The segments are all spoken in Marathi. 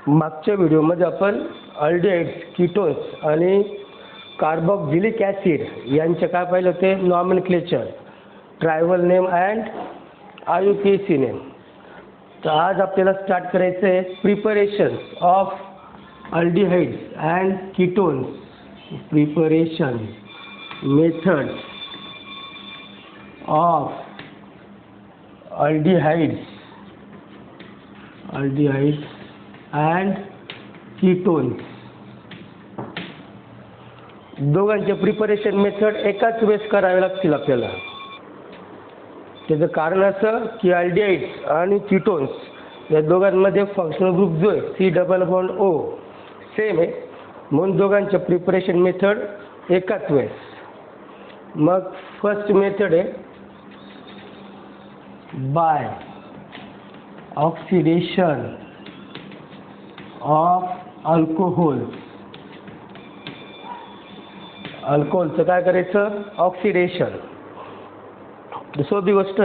मागच्या व्हिडिओमध्ये आपण अल्डिहाइड्स, कीटोन्स आणि कार्बोक्सिलिक ॲसिड यांचे काय पाहिलं होते, nomenclature, trivial name and IUPAC name. तर आज आपल्याला स्टार्ट करायचं आहे preparation of aldehydes and ketones, preparation method of aldehydes and ketones. दोघांचे प्रिपरेशन मेथड एकाच वेळेस करावे लागतील आपल्याला. त्याचं कारण असं की अल्डिहाइड्स आणि कीटोन्स या दोघांमध्ये फंक्शनल ग्रुप जो आहे C+O सेम आहे, म्हणून दोघांचे प्रिपरेशन मेथड एकाच वेळेस. मग फर्स्ट मेथड आहे बाय ऑक्सिडेशन ऑफ अल्कोहोल. अल्कोहोलचं काय करायचं, ऑक्सिडेशन. दुसरी गोष्ट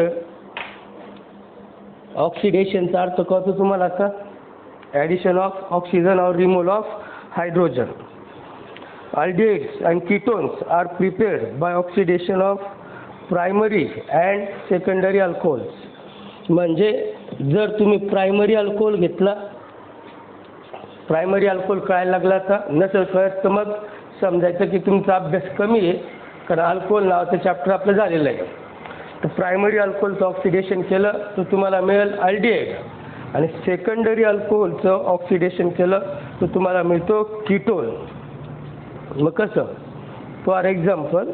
ऑक्सिडेशनचा अर्थ कळतो तुम्हाला आता, ॲडिशन ऑफ ऑक्सिजन और removal of hydrogen. Aldehydes and ketones are prepared by oxidation of primary and secondary alcohols. म्हणजे जर तुम्ही प्रायमरी अल्कोहोल घेतला, प्रायमरी अल्कोहोल कळायला लागला का, नसेल कळत तर मग समजायचं की तुमचा अभ्यास कमी आहे, कारण अल्कोहोल नावाचं चॅप्टर आपलं झालेलं आहे. तर प्रायमरी अल्कोहोलचं ऑक्सिडेशन केलं तर तुम्हाला मिळेल अल्डिहाइड, आणि सेकंडरी अल्कोहोलचं ऑक्सिडेशन केलं तर तुम्हाला मिळतो कीटोन. मग कसं, फॉर एक्झाम्पल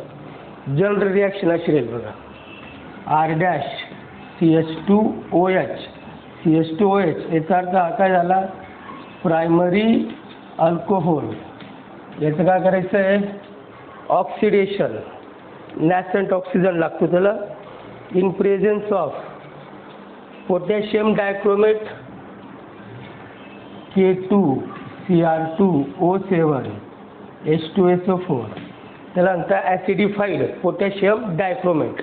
जनरल रिॲक्शन अशी राहील बघा, R-CH2OH. CH2OH याचा अर्थ हा काय झाला, प्रायमरी अल्कोहोल. याचं काय करायचं आहे, ऑक्सिडेशन. नॅसंट ऑक्सिजन लागतो त्याला, in presence of potassium dichromate K2Cr2O7 H2SO4. त्याला म्हणतात ॲसिडिफाईड पोटॅशियम डायक्रोमेट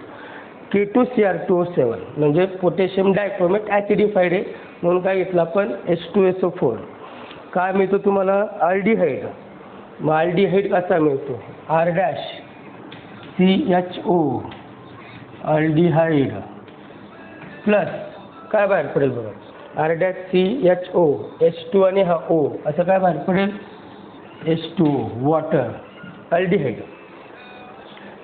K2Cr2O7, म्हणजे पोटॅशियम डायक्रोमेट ॲसिडिफाईड आहे, म्हणून काय घेतलं आपण H2SO4. काय मिळतो तुम्हाला, अल्डिहाइड. मग अल्डिहाइड कसा मिळतो, R-CHO अल्डिहाइड प्लस काय बाहेर पडेल बघा, R-CHO H2 आणि हा O, असं काय बाहेर पडेल, H2O वॉटर, अल्डिहाइड.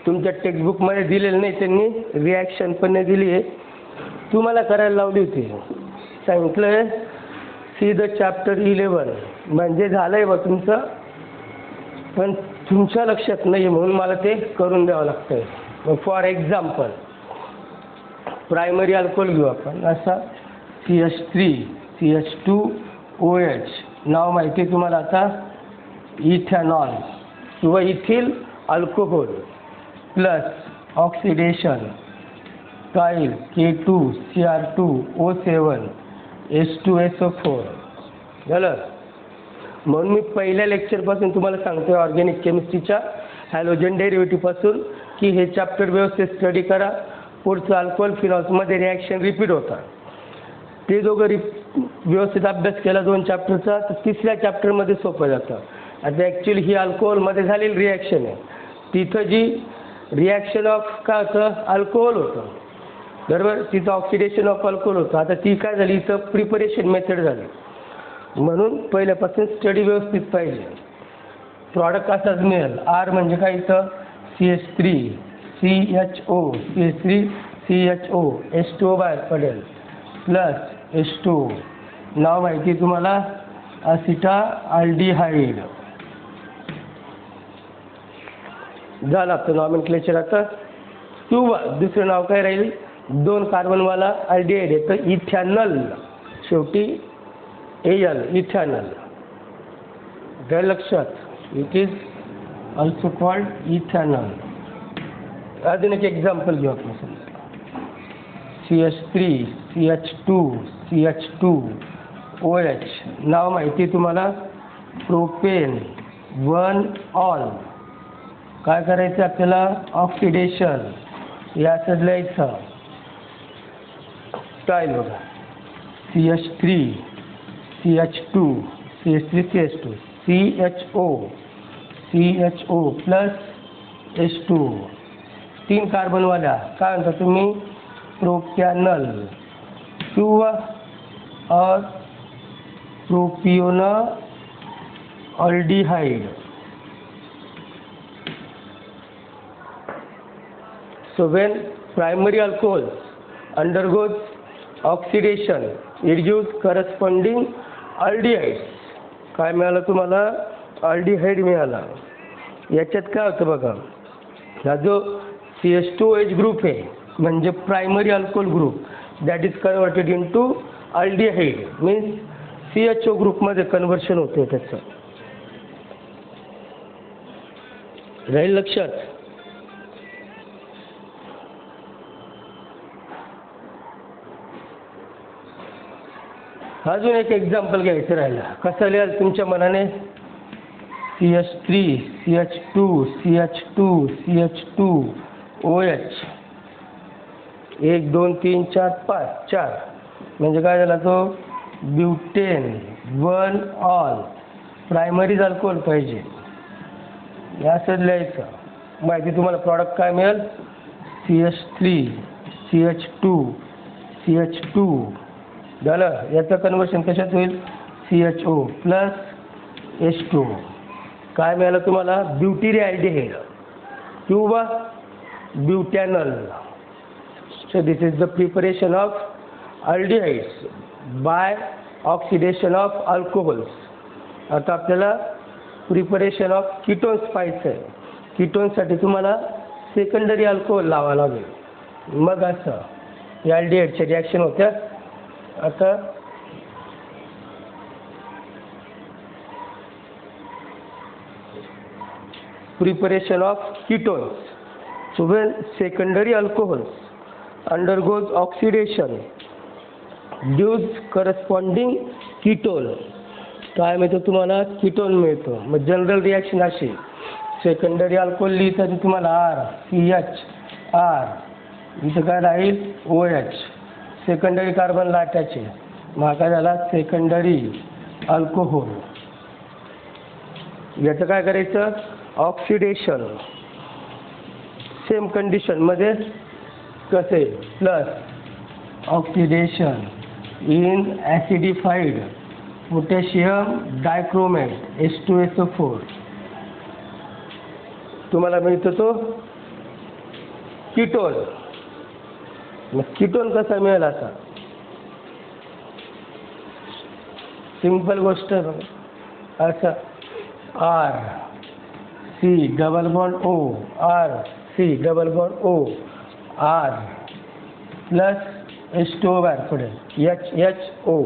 तुमच्या टेक्स्टबुकमध्ये दिलेलं नाही, त्यांनी रिॲक्शन पण नाही दिली आहे, तुम्हाला करायला लावली होती. सांगितलं आहे सी द चॅप्टर 11, म्हणजे झालं आहे बा तुमचं, पण तुमच्या लक्षात नाही म्हणून मला ते करून द्यावं लागतं आहे. मग फॉर एक्झाम्पल प्रायमरी अल्कोहोल घेऊ आपण, असा CH3CH2OH. नाव माहिती आहे तुम्हाला आता, इथेनॉल किंवा इथिल अल्कोहोल प्लस ऑक्सिडेशन काईल K2Cr2O7 H2SO4 झालं. म्हणून मी पहिल्या लेक्चरपासून तुम्हाला सांगतोय ऑर्गॅनिक केमिस्ट्रीच्या हॅलोजन डेरिव्हेटिव्हपासून की हे चॅप्टर व्यवस्थित स्टडी करा. पुढचं अल्कोहोल फिनॉल्समध्ये रिॲक्शन रिपीट होतात, ते दोघं व्यवस्थित अभ्यास केला 2 चॅप्टरचा तर तिसऱ्या चॅप्टरमध्ये सोपं जातं. आता ॲक्च्युली ही अल्कोहोलमध्ये झालेली रिॲक्शन आहे, तिथं जी रिॲक्शन ऑफ काय होतं, अल्कोहोल होतं बरोबर, तिथं ऑक्सिडेशन ऑफ अल्कोहोल होतं. आता ती काय झाली, इथं प्रिपरेशन मेथड झाली. म्हणून पहिल्यापासून स्टडी व्यवस्थित पाहिजे. प्रॉडक्ट असाच मिळेल, R म्हणजे काय, इथं CH3CHO CH3CHO H2O बाहेर पडेल प्लस H2O. नाव माहिती तुम्हाला, असिटा अल्डिहाइड. झालं आपलं नॉमेनक्लेचर. आता किंवा दुसरं नाव काय राहील, 2 कार्बनवाला अल्डिहाइड आहे तर इथॅनल, शेवटी AL, इथॅनल. काय लक्षात, इट इज ऑल्सो कॉल्ड इथॅनल. अजून एक एक्झाम्पल घेऊ आपण, CH3CH2CH2OH. नाव माहिती तुम्हाला, प्रोपेन 1 ऑल. काय करायचं आपल्याला, ऑक्सिडेशन. या असं लिहायचं, स्टाईल बघा, CH3 CH2 CH3CH2 CHO plus H2 3 कार्बनवाल्या काय म्हणता तुम्ही प्रोपॅनल किंवा और प्रोपियोनॉल्डिहाइड. So when primary alcohol undergoes oxidation, it gives corresponding aldehydes. काय मिळालं तुम्हाला aldehyde मिळाला. याच्यात काय होतं बघा, हा जो CH2OH ग्रुप आहे म्हणजे primary alcohol group that is converted into aldehyde means CHO ग्रुपमध्ये कन्व्हर्शन होते त्याचं. राहील लक्षात. अजून एक एक्झाम्पल घ्यायचं राहिलं. कसं लिहाल तुमच्या मनाने CH3 CH2 CH2 CH2 OH 1 2 3 4 5 4 म्हणजे काय झाला तो ब्युटेन 1 ऑल प्रायमरी अल्कोहोल पाहिजे असं लिहायचं. माहिती तुम्हाला प्रॉडक्ट काय मिळेल CH3 CH2 CH2 झालं. याचं कन्वर्शन कशात होईल CHO प्लस H2 काय मिळालं तुम्हाला ब्युटिरियाल्डिहाइड किंवा ब्युटॅनल. So this is the preparation of aldehydes by oxidation of alcohols. आता आपल्याला प्रिपरेशन ऑफ कीटोन्स पाहायचं आहे. कीटोन्ससाठी तुम्हाला सेकंडरी अल्कोहोल लावावं लागेल मग असं या अल्डिहाइडच्या रिॲक्शन होत्या. आता preparation of ketones. So when secondary alcohols undergoes oxidation gives corresponding ketone. काय मिळतं तुम्हाला कीटोन मिळतो. मग जनरल रिॲक्शन अशी सेकंडरी अल्कोहोल लिहिताना तुम्हाला CH इथं काय राहील OH सेकंडरी कार्बन अटॅच आहे. मग काय झाला सेकंडरी अल्कोहोल. याचं काय करायचं ऑक्सिडेशन सेम कंडिशनमध्ये कसे plus oxidation in acidified potassium dichromate H2SO4 तुम्हाला मिळतो तो कीटोन. मग कीटोन कसा मिळेल आता सिंपल गोष्ट असं RC double bond O RC double bond O R plus H2O बाहेर पडेल HHO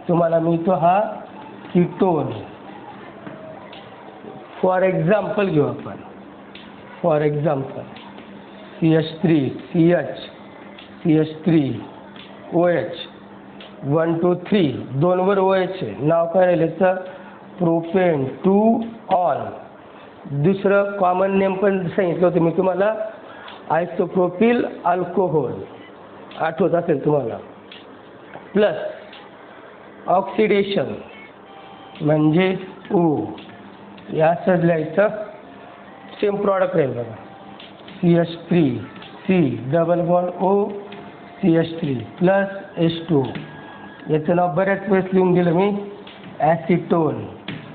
तुम्हाला मिळतो हा कीटोन. फॉर एक्झाम्पल घेऊ आपण. For example CH3 CH CH3 OH 1 2 3 2 वर OH आहे. नाव काय राहिलं तर प्रोपेन 2 ऑल. दुसरं कॉमन नेम पण सांगितलं होतं मी तुम्हाला आयसोप्रोपिल अल्कोहोल आठवत असेल तुम्हाला. प्लस ऑक्सिडेशन म्हणजे O यासच लिहायचं. सेम प्रॉडक्ट राहील बघा CH3 C double bond O CH3 plus H2 याचं नाव बऱ्याच वेळेस लिहून दिलं मी ॲसिटोन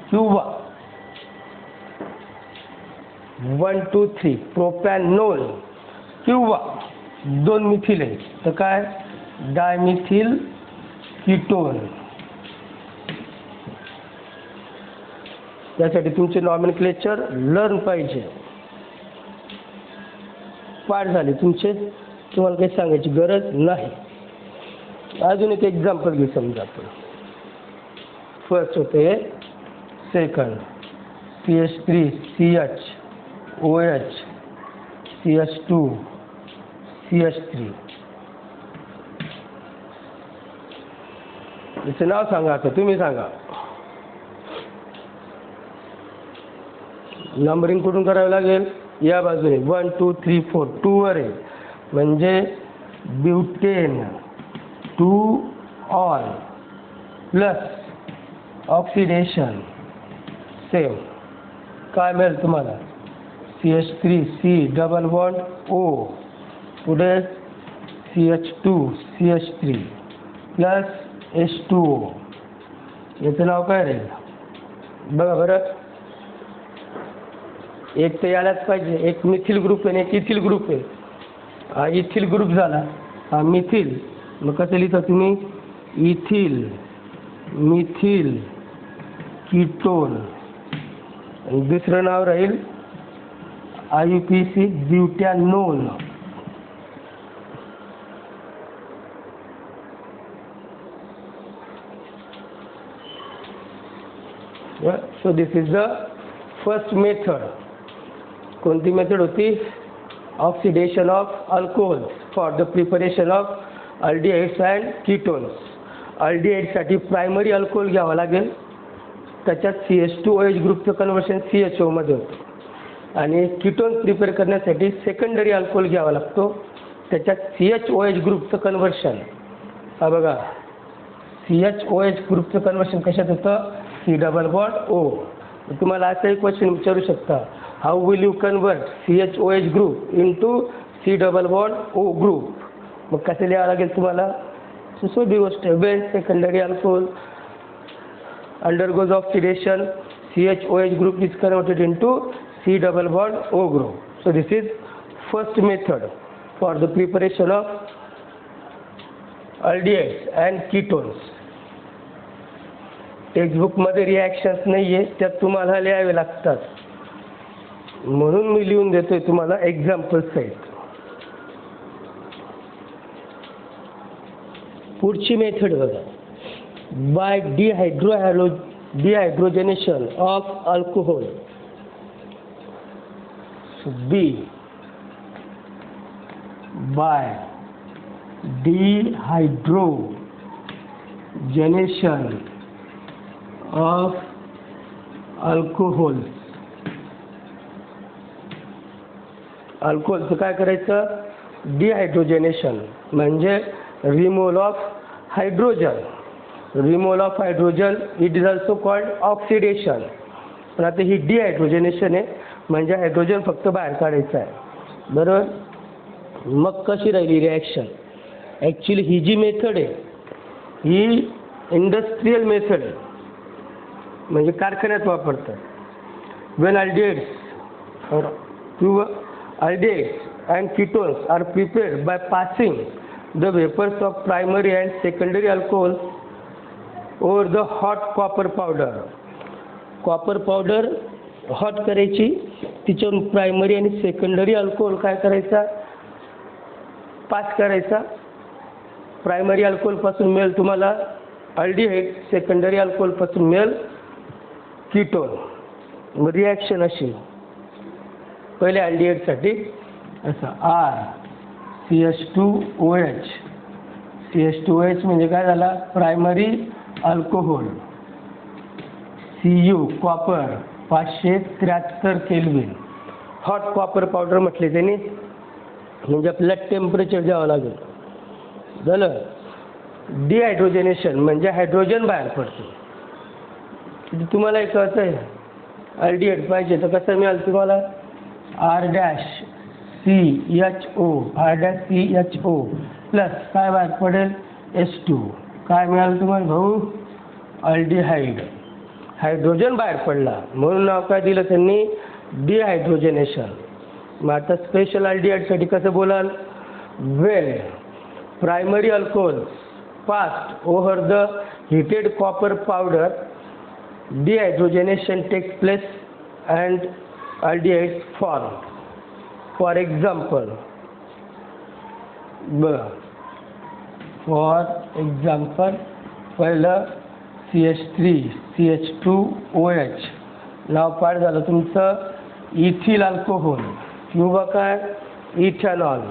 किंवा 1 2 3 प्रोपॅनोल किंवा 2 मिथिल आहे तर काय डायमिथिल कीटोन. यासाठी तुमचे नॉमेनक्लेचर लर्न पाहिजे. पाठ झाले तुमचे तुम्हाला काही सांगायची गरज नाही. अजून एक एक्झाम्पल घेऊ समजा आपण. फर्स्ट होते second CH3 CH OH CH2 CH3 याचं नाव सांगा. आता तुम्ही सांगा. नंबरिंग कुठून करावं लागेल या बाजूने 1 2 3 4 2 वर आहे म्हणजे butane 2 all plus oxidation same काय मिळेल तुम्हाला CH3 डबल बॉन्ड O पुढे CH2 CH3 प्लस H2O याचं नाव काय राहील बघा बरं. एक तर यालाच पाहिजे, एक मिथिल ग्रुप आहे आणि एक इथिल ग्रुप आहे. हा इथिल ग्रुप झाला, हा मिथिल. मग कसं लिहिता तुम्ही इथिल मिथिल कीटोन आणि दुसरं नाव राहील IUPAC butanone. So this is the first method. कोणती मेथड होती oxidation of alcohol for the preparation of aldehydes and ketones. अल्डिहाइडसाठी प्रायमरी अल्कोहोल घ्यावा लागेल, त्याच्यात CH2OH ग्रुपचं कन्वर्शन CHO मध्ये होतं आणि कीटोन प्रिपेअर करण्यासाठी सेकंडरी अल्कोहोल घ्यावा लागतो, त्याच्यात CHOH ग्रुपचं कन्वर्शन. हा बघा CHOH ग्रुपचं कन्वर्शन कशात होतं C डबल बॉन्ड O. तुम्हाला असाही क्वेश्चन विचारू शकता how will you convert CHOH group into C double bond O group. मग कसं लिहावं लागेल तुम्हाला सोपी गोष्ट आहे. Wien secondary alcohol undergoes oxidation, CHOH group is converted into C double bond O group. So this is first method for the preparation of aldehydes and ketones. Textbook मध्ये रिॲक्शन्स नाहीये, त्यात तुम्हाला लिहावे लागतात, म्हणून मी लिहून देतोय तुम्हाला एक्झाम्पल सहित. पुढची मेथड बघा by dehydrogenation of alcohol. So B by dehydrogenation of alcohol. अल्कोहोलचं काय करायचं डिहायड्रोजनेशन म्हणजे removal of hydrogen. Removal of hydrogen it is also called oxidation. पण आता ही डिहायड्रोजनेशन आहे म्हणजे हायड्रोजन फक्त बाहेर काढायचं आहे बरोबर. मग कशी राहिली रिॲक्शन. ॲक्च्युली ही जी मेथड आहे ही इंडस्ट्रियल मेथड आहे म्हणजे कारखान्यात वापरतात. Wien aldehydes and ketones are prepared by passing the vapors of primary and secondary alcohol over the hot copper powder. Copper powder hot करायची, तिच्यावरून प्रायमरी आणि सेकंडरी अल्कोहोल काय करायचा पास करायचा. प्रायमरी अल्कोहोलपासून मिळेल तुम्हाला अल्डिहाइड, सेकंडरी अल्कोहोलपासून मिळेल कीटोन. मग रिॲक्शन अशी पहिले अल्डिहाइडसाठी असं RCH2OH. CH2OH म्हणजे काय झाला primary alcohol. Cu copper 573 kelvin. Hot copper powder म्हटले त्यांनी म्हणजे आपल्याला टेम्परेचर द्यावं लागेल झालं. डिहायड्रोजनेशन म्हणजे हायड्रोजन बाहेर पडतो. तुम्हाला एक कळतं आहे अल्डिहाइड पाहिजे तर कसं मिळाल तुम्हाला R'(CHO) प्लस काय बाहेर पडेल H2. काय मिळालं तुम्हाला भाऊ अल्डिहाइड. हायड्रोजन बाहेर पडला म्हणून नाव काय दिलं त्यांनी डिहायड्रोजनेशन. मग आता स्पेशल अल्डिहाइडसाठी कसं बोलाल well primary alcohol passed over the heated copper powder dehydrogenation takes place and aldehydes form. For example, पहिलं CH3 CH2OH नाव पाठ झालं तुमचं इथिल अल्कोहोल किंवा काय इथेनॉल.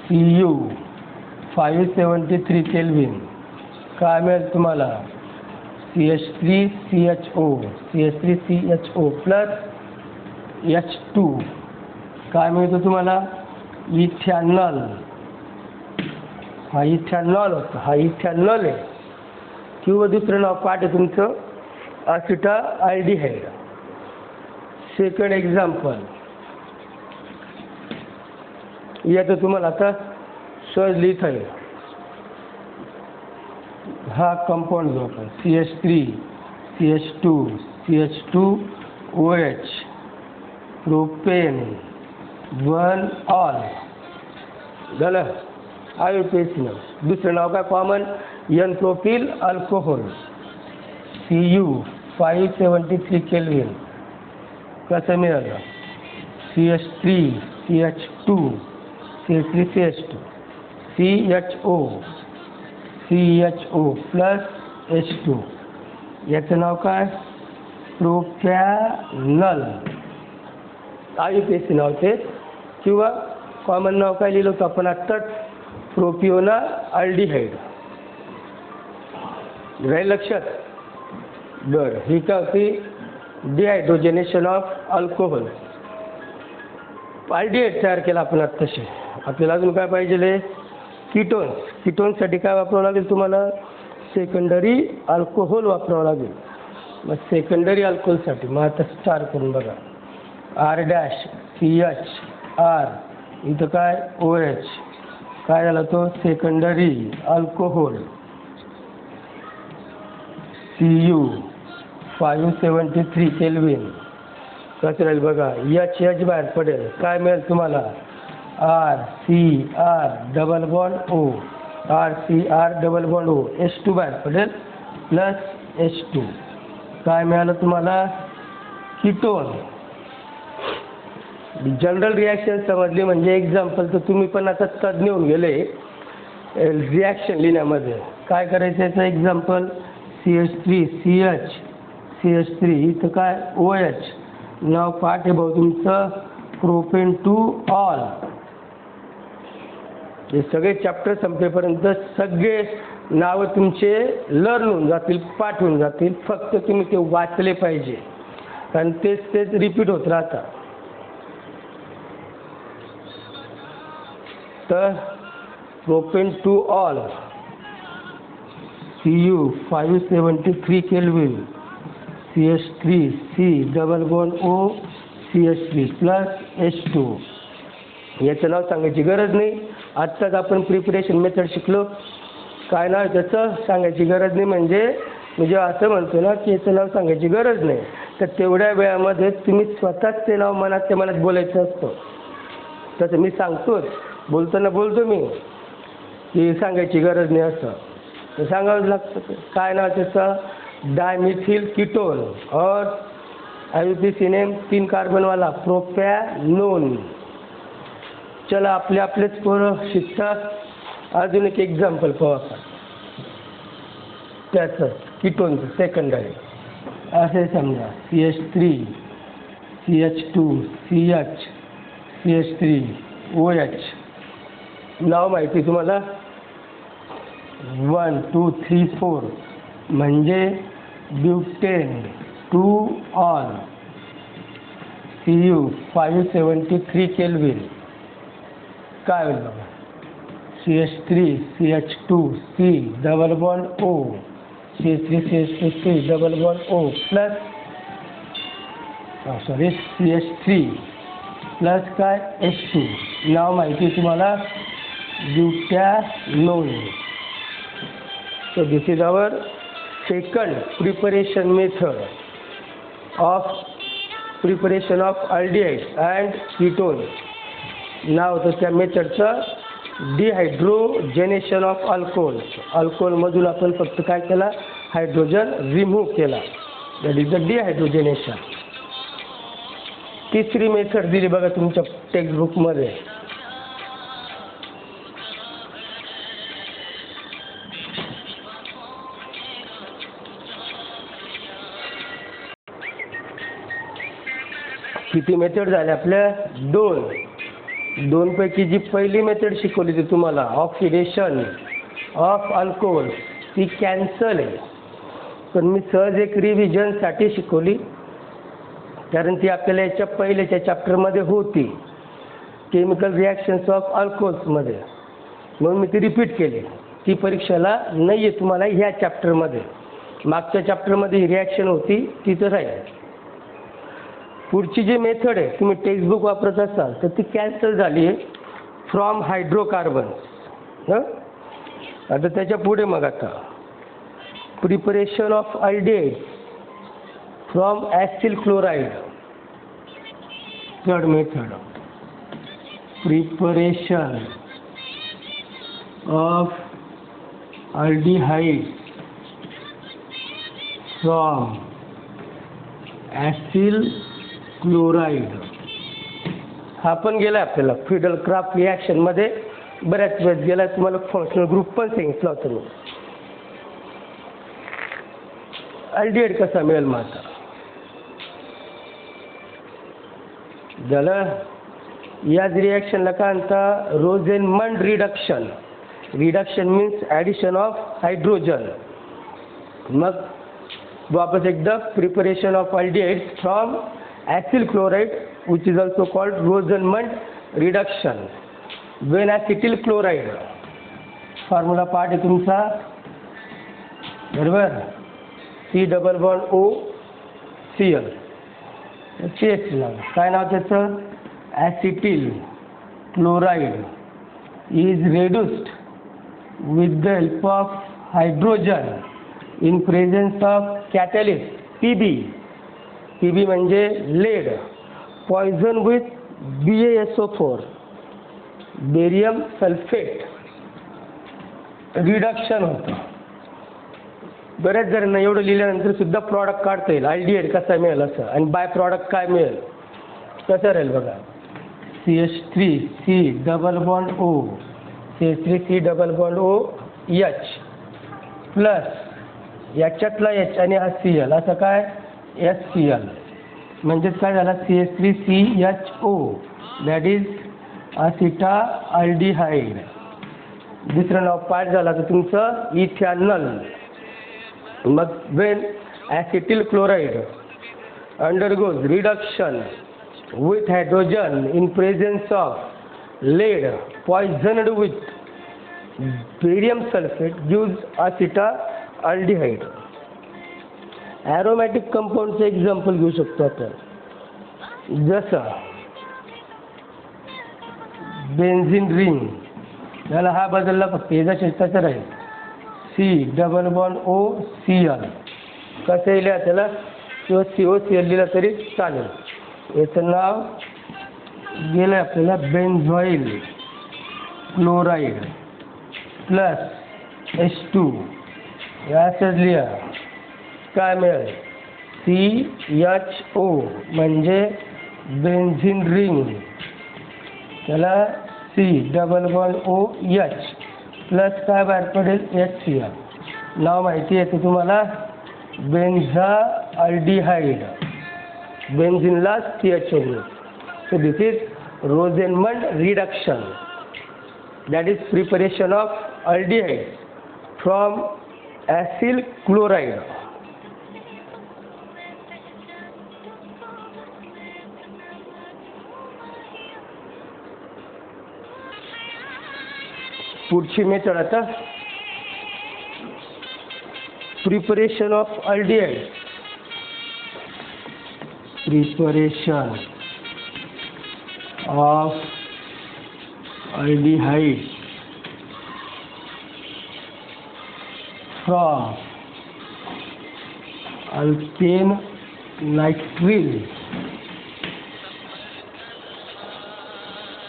Cu 573 kelvin. काय मिळेल तुम्हाला CH3CHO प्लस H2. काय मिळतं तुम्हाला इथेनॉल. हा इथेनॉल होता, हा इथेनॉल आहे. किंवा दुसरं नाव पाठ आहे तुमचं असिटाल्डिहाइड. सेकंड एक्झाम्पल याचं तुम्हाला आता सहज लिहिता येईल. हा कंपाऊंड जो आपण CH3 CH2 CH2OH propane 1 all झालं. IUPAC. दुसरं नाव काय common N propyl alcohol Cu 573 kelvin. कसं मिळालं CH3 CH2 CH3 CH2 CHO plus H2. याचं नाव काय प्रोपॅनल. IUPAC नाव ते. किंवा कॉमन नाव काय लिहिलं होतं आपण आत्ताच प्रोपिओना अल्डिहाइड. राहील लक्षात. बरं ही काय होती डिहायड्रोजनेशन ऑफ अल्कोहोल. अल्डिहाइड तयार केला आपण आत्ताशी. आपल्याला अजून काय पाहिजे कीटोन्स. कीटोन्ससाठी काय वापरावं लागेल तुम्हाला सेकंडरी अल्कोहोल वापरावं लागेल. मग सेकंडरी अल्कोहोलसाठी मग आता स्टार करून बघा R-CH-R इथं काय OH काय झाला तो सेकंडरी अल्कोहोल Cu 573 केल्विन. कसं राहील बघा H बाहेर पडेल. काय मिळेल तुम्हाला RCR double bond O RCR double bond O H2 बाहेर पडेल प्लस H2. काय मिळालं तुम्हाला कीटोन. जनरल रिॲक्शन समजली म्हणजे एक्झाम्पल तर तुम्ही पण आता तज्ज्ञ होऊन गेले रिॲक्शन लिहिण्यामध्ये. काय करायचं याचं एक्झाम्पल CH3 CH CH3 इथं काय OH नाव पाठ आहे भाऊ तुमचं प्रोपेन 2 ऑल. हे सगळे चॅप्टर संपेपर्यंत सगळे नावं तुमचे लर्न होऊन जातील पाठ होऊन जातील. फक्त तुम्ही ते वाचले पाहिजे कारण तेच रिपीट होत राहतात. तर propane 2 all Cu 573 kelvin CH3 C double bond O CH3 plus H2. याचं नाव सांगायची गरज नाही. आत्ताच आपण प्रिपरेशन मेथड शिकलो. काय नाव त्याचं सांगायची गरज नाही. म्हणजे असं म्हणतो ना की याचं नाव सांगायची गरज नाही तर तेवढ्या वेळामध्ये तुम्ही स्वतःच ते नाव मनातल्या मनात बोलायचं असतं. तसं मी सांगतोच बोलताना बोलतो मी की सांगायची गरज नाही असं तर सांगावंच लागतं. काय नाव त्याचं डायमिथिल कीटोन और IUPAC नेम 3 कार्बनवाला प्रोपॅनोन. चला आपलेच पोरं शिकतात. अजून एक एक्झाम्पल पाहू आपण त्याचं कीटोनचं सेकंडरी. असे समजा CH3 CH2 CH CH3 OH नाव माहिती तुम्हाला 1 2 3 4 म्हणजे ब्युटेन 2 ऑल Cu 573 केल्विन. काय होईल बघा CH3 CH2 C double bond O CH3 CH2 C double bond O plus CH3 plus काय H2 नाव माहिती तुम्हाला ब्युटॅनोन. So this is our second preparation method of aldehydes and ketones. नाव होतं त्या मेथडचं डिहायड्रोजनेशन ऑफ अल्कोहोल. अल्कोहोलमधून आपण फक्त काय केला हायड्रोजन रिमूव्ह केला. That is the dehydrogenation. तिसरी मेथड दिली बघा तुमच्या टेक्स्टबुकमध्ये किती मेथड झाले आपल्या दोन पैकी जी पहिली मेथड शिकवली ती तुम्हाला ऑक्सिडेशन ऑफ अल्कोहोल ती कॅन्सल आहे. पण मी सहज एक रिव्हिजनसाठी शिकवली कारण ती आपल्याला याच्या पहिल्याच्या चॅप्टरमध्ये होती केमिकल रिॲक्शन्स ऑफ अल्कोहोल्समध्ये म्हणून मी ती रिपीट केली. ती परीक्षेला नाही आहे तुम्हाला ह्या चॅप्टरमध्ये. मागच्या चॅप्टरमध्ये ही रिॲक्शन होती तिथं आहे. पुढची जी मेथड आहे तुम्ही टेक्स्टबुक वापरत असाल तर ती कॅन्सल झाली आहे फ्रॉम हायड्रोकार्बन्स. आता त्याच्या पुढे मग आता preparation of aldehyde from acyl chloride. Third method preparation of aldehyde from acyl chloride. हा पण गेला आपल्याला फिडल क्राफ्ट रिॲक्शनमध्ये बऱ्याच वेळेस गेला. तुम्हाला फंक्शनल ग्रुप पण सांगितला होता मी. अल्डिहाइड कसा मिळेल मग आता झालं. याच रिॲक्शनला काय म्हणता Rosenmund reduction. Reduction means addition of hydrogen. मग वापस एकदा preparation of aldehyde from acyl chloride which is also called Rosenmund reduction when acetyl chloride. Formula part आहे तुमचा बरोबर. C++OCl CH काय नाव त्याचं acetyl chloride is reduced with the help of hydrogen in presence of catalyst Pb. Pb म्हणजे lead poison with BaSO4 barium sulphate reduction होतं. बऱ्याच जणांना एवढं लिहिल्यानंतर सुद्धा प्रॉडक्ट काढता येईल अल्डिहाइड कसा मिळेल असं. आणि बाय प्रॉडक्ट काय मिळेल कसं राहील बघा CH3 C++O CH3 प्लस याच्यातला H आणि हा Cl असं काय HCl म्हणजेच काय झाला CH3CHO दॅट इज असिटा अल्डिहाइड. दुसरं नाव पाठ झाला तर तुमचं इथॅनॉल. मग when acetyl chloride undergoes reduction with hydrogen in presence of lead poisoned with barium sulphate gives acetaldehyde. Aromatic कंपाऊंडचं एक्झाम्पल घेऊ शकतो आपण जसं बेन्झिन रिंग. त्याला हा बदलला फक्त याचा शेताचं राहील C++OCl. कसं येईल त्याला किंवा COCl लिहिला तरी चालेल. याचं नाव गेलं आपल्याला बेन्झॉइल क्लोराईड प्लस H2 याचंच लिहा काय मिळेल CHO म्हणजे बेन्झिन रिंग. त्याला C++OH प्लस काय बाहेर पडेल HCl. नाव माहिती आहे ते तुम्हाला बेन्झा aldehyde. बेन्झिनला CHO. So this is Rosenmund reduction, that is preparation of aldehyde from acyl chloride. पुढची मेथड आता preparation of aldehyde. Preparation of aldehyde from alkane nitrile.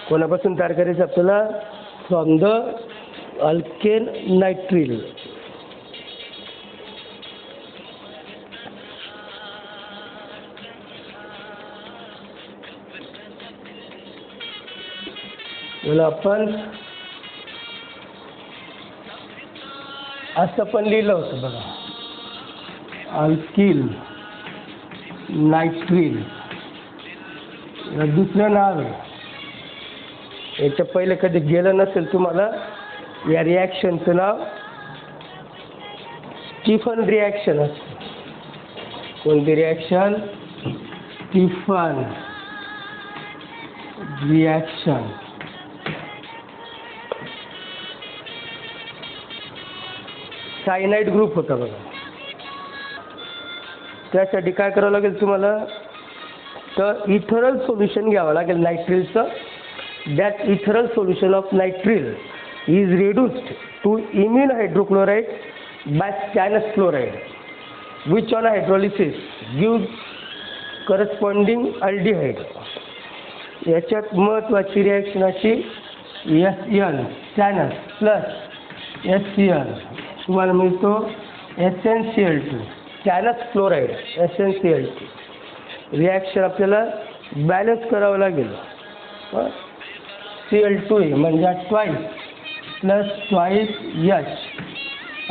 कोणापासून तयार करायचं आपल्याला फ्रॉम द अल्केन नायट्रिल. याला आपण असं पण लिहिलं होतं बघा अल्किल नायट्रिल. दुसरं नाव आहे. याच्या पहिले कधी गेलं नसेल तुम्हाला या रिॲक्शनचं नाव स्टीफन रिॲक्शन असतं. कोणती reaction Stephen reaction. Cyanide group होता बघा. त्यासाठी काय करावं लागेल तुम्हाला, तर इथरल सोल्युशन घ्यावं लागेल नायट्रिलचं. That ethereal solution of nitrile is reduced to imine hydrochloride by stannous chloride, which on hydrolysis gives corresponding aldehyde. याच्यात महत्त्वाची रिॲक्शन अशी SN stannous प्लस HCl तुम्हाला मिळतो SnCl2 stannous chloride SnCl2. Reaction आपल्याला बॅलन्स करावं लागेल. Cl2 म्हणजे ट्वाईस प्लस ट्वाईस H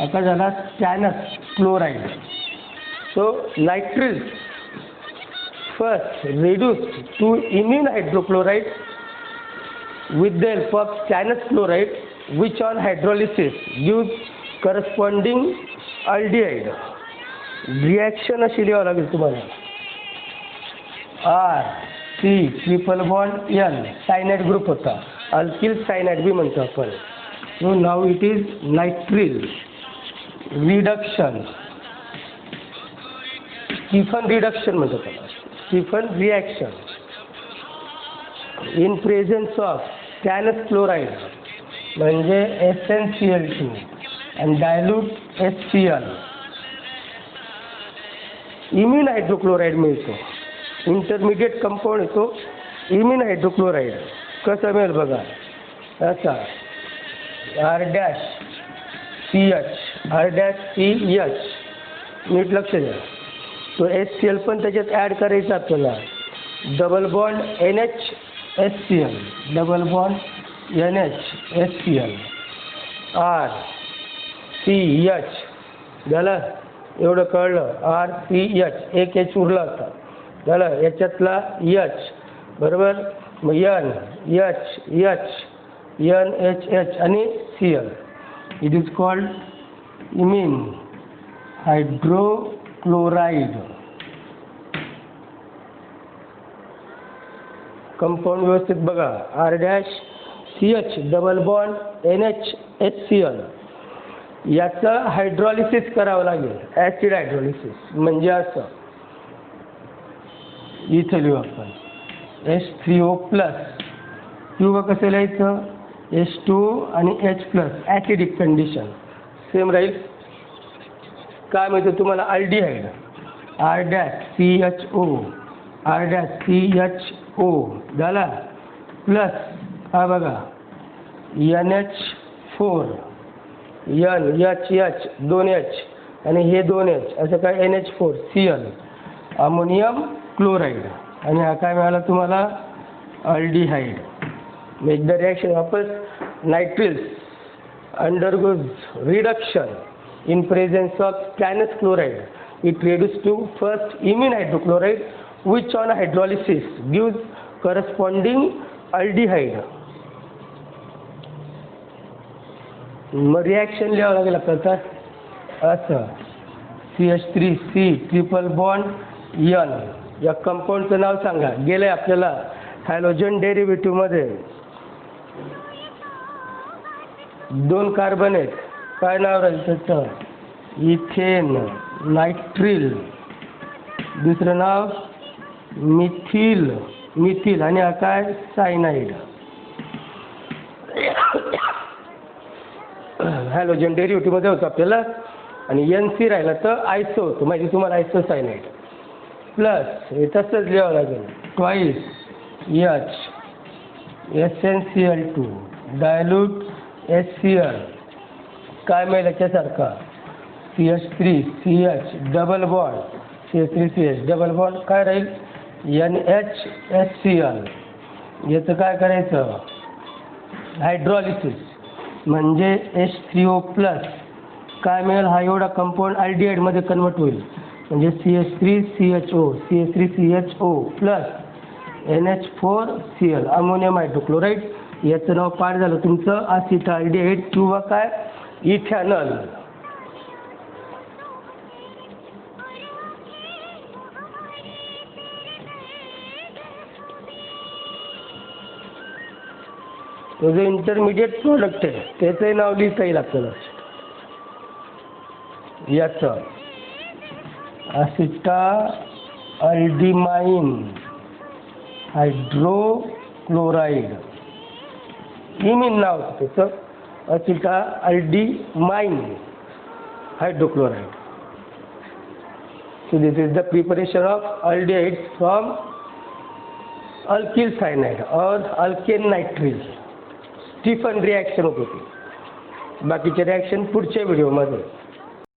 आता झाला stannous chloride. So nitril first reduced to imine hydrochloride with the help of stannous chloride, which on hydrolysis gives corresponding aldehyde. Reaction अशी लिहावं लागेल तुम्हाला, R C triple bond N cyanide group होता, अल्किल सायनाइड बी म्हणतो आपण. सो नाव it is nitrile reduction, Stephen reduction म्हणतो त्याला, Stephen reaction in presence of stannous chloride म्हणजे SnCl2 and dilute HCl. Imine hydrochloride मिळतो, इंटरमिडिएट कंपाऊंड येतो इमिन हायड्रोक्लोराईड. कसं मिळेल बघा, असा R'(CH) नीट लक्ष द्या. तो HCl पण त्याच्यात ॲड करायचा आपल्याला. Double bond NH(HCl) double bond NH(HCl) R(CH) झालं. एवढं कळलं. R(CH) एक H उरला होता झालं. याच्यातला H बरोबर, मग NH NHH आणि Cl. It is called imine hydrochloride. Compound व्यवस्थित बघा, R'(CH) डबल बॉन्ड NH(HCl) याचं हायड्रॉलिसिस करावं लागेल, ॲसिड हायड्रॉलिसिस. म्हणजे असं इथं लिहू आपण H3O प्लस किंवा कसं लिहायचं H2 आणि H plus, acidic condition same राहील. काय मिळतं तुम्हाला, अल्डिहाइड R'(CHO) झाला प्लस हा बघा NH4 NHH 2H आणि हे 2H असं काय NH4 Cl अमोनियम क्लोराईड. आणि हा काय मिळाला तुम्हाला, अल्डिहाइड. मेक द रिॲक्शन वापस. Nitriles undergoes reduction in presence of stannous chloride. It reduces to first imine hydrochloride, which on hydrolysis gives corresponding aldehyde. मग रिॲक्शन लिहावं लागेल आपल्याला असं CH3C ट्रिपल बॉन्ड N. या कंपाऊंडचं नाव सांगा. गेलंय आपल्याला हॅलोजन डेरिव्हेटिव्हमध्ये 2 कार्बन आहेत. काय नाव राहील त्याचं, इथेन नायट्रिल. दुसरं नाव मिथिल आणि हा काय सायनाइड. हॅलोजन डेरिव्हेटिव्हमध्ये होतं आपल्याला. आणि NC राहिला तर आयसो होतो, म्हणजे तुम्हाला आयसोसायनाइड. प्लस हे तसंच लिहावं लागेल twice H SnCl2 dilute HCl. काय मिळेल याच्यासारखा CH3 CH double bond CH3 CH double bond काय राहील NHHCl. याचं काय करायचं, हायड्रॉलिसिस म्हणजे H3O प्लस काय मिळेल, हा एवढा कंपाऊंड अल्डिहाइडमध्ये कन्वर्ट होईल. म्हणजे CH3CHO plus NH4Cl ammonium hydrochloride. याचं नाव पाठ झालं तुमचं असिटाल्डिहाइड किंवा काय इथॅनॉल. तो जो इंटरमिडिएट प्रोडक्ट आहे त्याचंही नाव लिहिता येईल आपल्याला. याचं असिटाल्डिमाइन हायड्रोक्लोराईड इमिन नाव होतं त्याचं असिटाल्डिमाइन hydrochloride. So this is the preparation of aldehyde from alkyl cyanide or alkane nitrate. Stephen reaction होत होती. बाकीचे रिॲक्शन पुढच्या व्हिडिओमध्ये.